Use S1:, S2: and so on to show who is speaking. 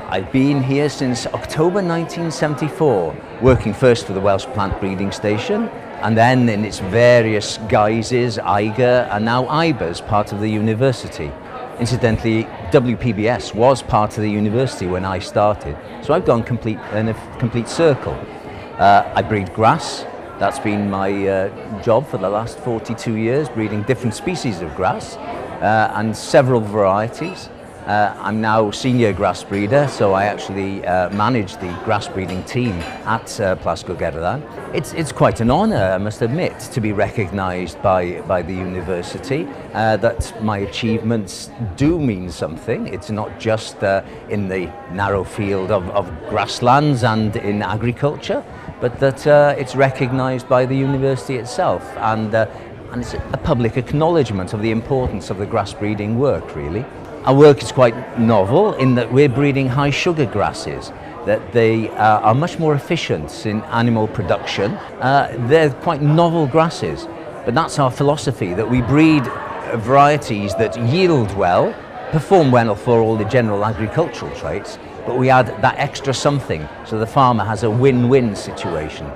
S1: I've been here since October 1974, working first for the Welsh Plant Breeding Station, and then in its various guises, IGA and now IBA's part of the university. Incidentally, WPBS was part of the university when I started, so I've gone in a complete circle. I breed grass. That's been my job for the last 42 years, breeding different species of grass and several varieties. I'm now senior grass breeder, so I actually manage the grass breeding team at Plasgo. It's quite an honour, I must admit, to be recognised by the university, that my achievements do mean something. It's not just in the narrow field of grasslands and in agriculture, but that it's recognised by the university itself, and it's a public acknowledgement of the importance of the grass breeding work, really. Our work is quite novel in that we're breeding high sugar grasses, that they are much more efficient in animal production. They're quite novel grasses, but that's our philosophy, that we breed varieties that yield well, perform well for all the general agricultural traits, but we add that extra something so the farmer has a win-win situation.